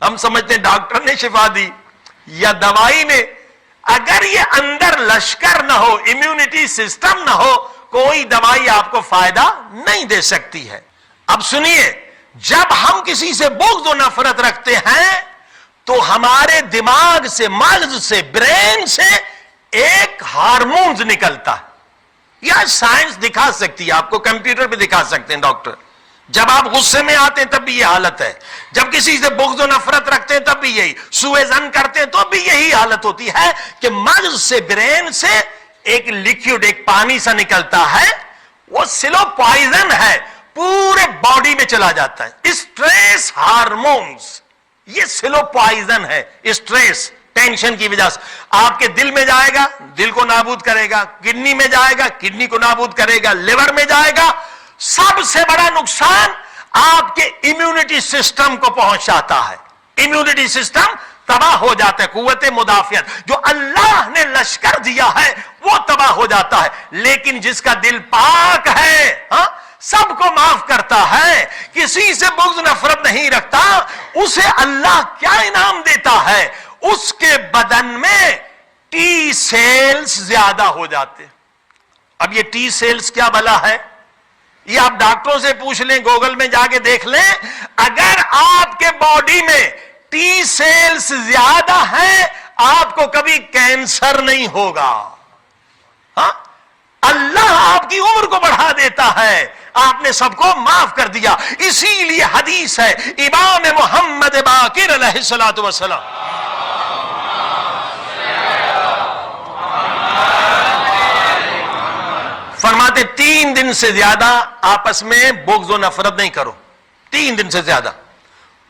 ہم سمجھتے ہیں ڈاکٹر نے شفا دی یا دوائی نے. اگر یہ اندر لشکر نہ ہو, امیونٹی سسٹم نہ ہو, کوئی دوائی آپ کو فائدہ نہیں دے سکتی ہے. اب سنیے, جب ہم کسی سے بغض و نفرت رکھتے ہیں تو ہمارے دماغ سے, مغز سے, برین سے ایک ہارمونز نکلتا ہے. یا سائنس دکھا سکتی ہے آپ کو, کمپیوٹر پہ دکھا سکتے ہیں ڈاکٹر. جب آپ غصے میں آتے ہیں تب بھی یہ حالت ہے, جب کسی سے بغض و نفرت رکھتے ہیں تب بھی یہی, سوء ظن کرتے ہیں تو بھی یہی حالت ہوتی ہے کہ مغز سے, برین سے ایک لیکوڈ, ایک پانی سا نکلتا ہے, وہ سلو پوائزن ہے, پورے باڈی میں چلا جاتا ہے. اسٹریس ہارمونز, یہ سلو پوائزن ہے. اسٹریس, ٹینشن کی وجہ سے آپ کے دل میں جائے گا, دل کو نابود کرے گا, کڈنی میں جائے گا, کڈنی کو نابود کرے گا, لیور میں جائے گا. سب سے بڑا نقصان آپ کے امیونٹی سسٹم کو پہنچاتا ہے. امیونٹی سسٹم تباہ ہو جاتا ہے. قوت مدافعت جو اللہ نے لشکر دیا ہے وہ تباہ ہو جاتا ہے. لیکن جس کا دل پاک ہے, ہاں, سب کو معاف کرتا ہے, کسی سے بغض نفرت نہیں رکھتا, اسے اللہ کیا انعام دیتا ہے, اس کے بدن میں ٹی سیلز زیادہ ہو جاتے. اب یہ ٹی سیلز کیا بلا ہے, یہ آپ ڈاکٹروں سے پوچھ لیں, گوگل میں جا کے دیکھ لیں. اگر آپ کے باڈی میں ٹی سیلز زیادہ ہیں آپ کو کبھی کینسر نہیں ہوگا. ہاں, اللہ آپ کی عمر کو بڑھا دیتا ہے, آپ نے سب کو معاف کر دیا. اسی لیے حدیث ہے امام محمد باقر علیہ الصلوۃ والسلام فرماتے 3 دن سے زیادہ آپس میں بغض و نفرت نہیں کرو. 3 دن سے زیادہ,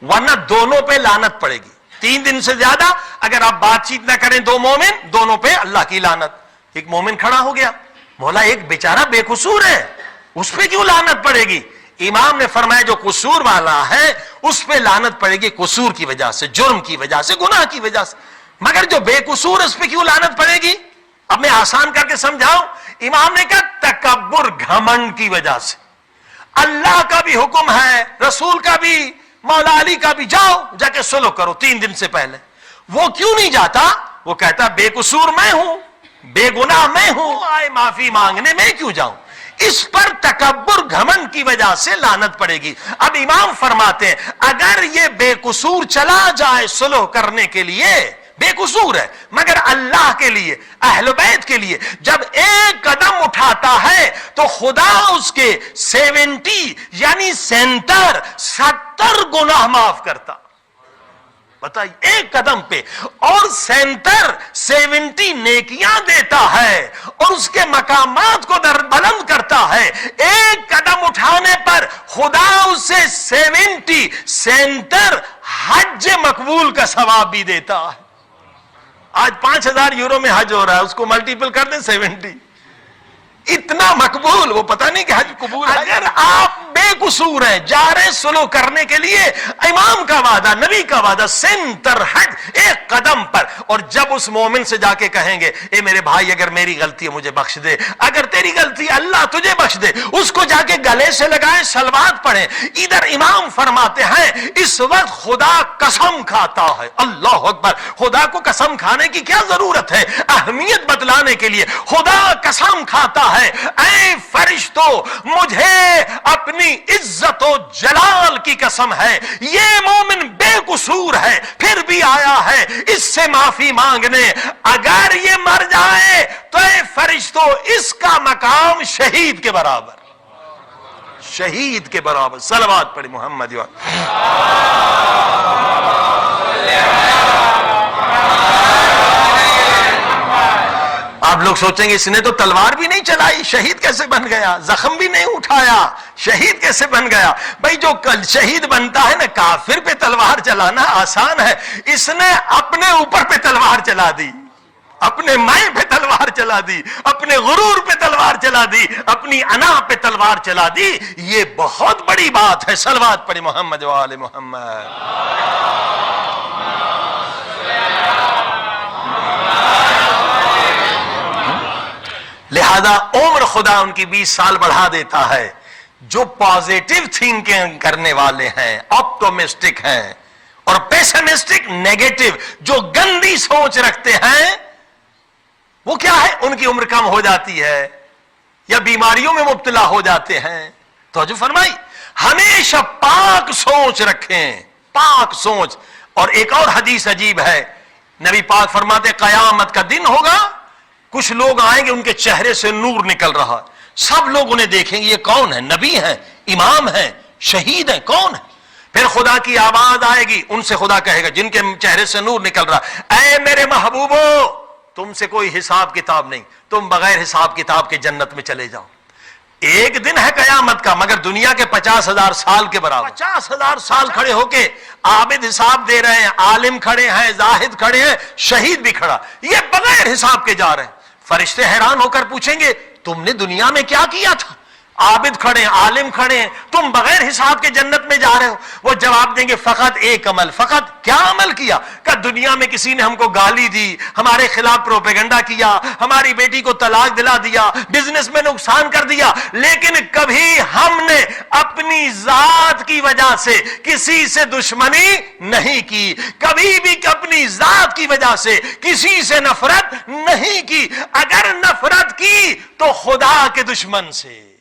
ورنہ دونوں پہ لعنت پڑے گی. 3 دن سے زیادہ اگر آپ بات چیت نہ کریں, دو مومن, دونوں پہ اللہ کی لعنت. ایک مومن کھڑا ہو گیا, مولا ایک بیچارہ بے قصور ہے, اس پہ کیوں لعنت پڑے گی؟ امام نے فرمایا جو قصور والا ہے اس پہ لعنت پڑے گی قصور کی وجہ سے, جرم کی وجہ سے, گناہ کی وجہ سے. مگر جو بے قصور اس پہ کیوں لعنت پڑے گی؟ اب میں آسان کر کے سمجھاؤں. امام نے کہا تکبر, گھمنڈ کی وجہ سے. اللہ کا بھی حکم ہے, رسول کا بھی, مولا علی کا بھی, جاؤ جا کے سلو کرو 3 دن سے پہلے. وہ کیوں نہیں جاتا؟ وہ کہتا بے قصور میں ہوں, بے گناہ میں ہوں, آئے معافی مانگنے میں کیوں جاؤں؟ اس پر تکبر, گھمنڈ کی وجہ سے لعنت پڑے گی. اب امام فرماتے ہیں اگر یہ بے قصور چلا جائے سلو کرنے کے لیے, بے قصور ہے مگر اللہ کے لیے, اہل بیت کے لیے جب ایک قدم اٹھاتا ہے تو خدا اس کے 70 یعنی 70 گناہ معاف کرتا. بتائیے, ایک قدم پہ, اور 70 نیکیاں دیتا ہے اور اس کے مقامات کو بلند کرتا ہے. ایک قدم اٹھانے پر خدا اسے 70 حج مقبول کا ثواب بھی دیتا ہے. آج 5,000 یورو میں حج ہو رہا ہے, اس کو ملٹیپل کر دیں 70, اتنا مقبول. وہ پتہ نہیں کہ حج قبول ہے. اگر آپ بے قصور ہیں, جا رہے سلو کرنے کے لیے, امام کا وعدہ, نبی کا وعدہ, 70 حج ایک قدم پر. اور جب اس مومن سے جا کے کہیں گے اے میرے بھائی اگر میری غلطی ہے مجھے بخش دے, اگر تیری غلطی اللہ تجھے بخش دے, اس کو جا کے گلے سے لگائیں, صلوات پڑھیں. ادھر امام فرماتے ہیں اس وقت خدا قسم کھاتا ہے. اللہ اکبر, خدا کو قسم کھانے کی کیا ضرورت ہے؟ اہمیت بتلانے کے لیے خدا قسم کھاتا ہے اے فرشتوں مجھے اپنی عزت و جلال کی قسم ہے, یہ مومن بے قصور ہے پھر بھی آیا ہے اس سے معافی مانگنے. اگر یہ مر جائے تو اے فرشتوں اس کا مقام شہید کے برابر, شہید کے برابر. صلوات پڑھی محمد. آپ لوگ سوچیں گے اس نے تو تلوار بھی نہیں چلائی, شہید کیسے بن گیا؟ زخم بھی نہیں اٹھایا, شہید کیسے بن گیا؟ بھائی جو شہید بنتا ہے نا, کافر پہ تلوار چلانا آسان ہے, اس نے اپنے اوپر پہ تلوار چلا دی, اپنے میں پہ تلوار چلا دی, اپنے غرور پہ تلوار چلا دی, اپنی انا پہ تلوار چلا دی. یہ بہت بڑی بات ہے. صلوات پڑھی محمد و آل محمد. لہذا عمر خدا ان کی 20 سال بڑھا دیتا ہے. جو پازیٹو تھنکنگ کرنے والے ہیں, آپٹومسٹک ہیں, اور پیسمسٹک نیگیٹو جو گندی سوچ رکھتے ہیں وہ کیا ہے؟ ان کی عمر کم ہو جاتی ہے یا بیماریوں میں مبتلا ہو جاتے ہیں. توجہ فرمائی. ہمیشہ پاک سوچ رکھیں، پاک سوچ. اور ایک اور حدیث عجیب ہے، نبی پاک فرماتے قیامت کا دن ہوگا، کچھ لوگ آئیں گے ان کے چہرے سے نور نکل رہا، سب لوگ انہیں دیکھیں گے یہ کون ہے؟ نبی ہیں، امام ہیں، شہید ہیں، کون ہے؟ پھر خدا کی آواز آئے گی، ان سے خدا کہے گا جن کے چہرے سے نور نکل رہا، اے میرے محبوبو تم سے کوئی حساب کتاب نہیں، تم بغیر حساب کتاب کے جنت میں چلے جاؤ. ایک دن ہے قیامت کا، مگر دنیا کے 50,000 سال کے برابر. 50,000 سال کھڑے ہو کے عابد حساب دے رہے ہیں، عالم کھڑے ہیں، زاہد کھڑے ہیں، شہید بھی کھڑا، یہ بغیر حساب کے جا رہے ہیں. فرشتے حیران ہو کر پوچھیں گے تم نے دنیا میں کیا کیا تھا؟ عابد کھڑے ہیں، عالم کھڑے ہیں، تم بغیر حساب کے جنت میں جا رہے ہو. وہ جواب دیں گے فقط ایک عمل. فقط کیا عمل کیا؟ کہ دنیا میں کسی نے ہم کو گالی دی، ہمارے خلاف پروپیگنڈا کیا، ہماری بیٹی کو طلاق دلا دیا، بزنس میں نقصان کر دیا، لیکن کبھی ہم نے اپنی ذات کی وجہ سے کسی سے دشمنی نہیں کی، کبھی بھی اپنی ذات کی وجہ سے کسی سے نفرت نہیں کی. اگر نفرت کی تو خدا کے دشمن سے.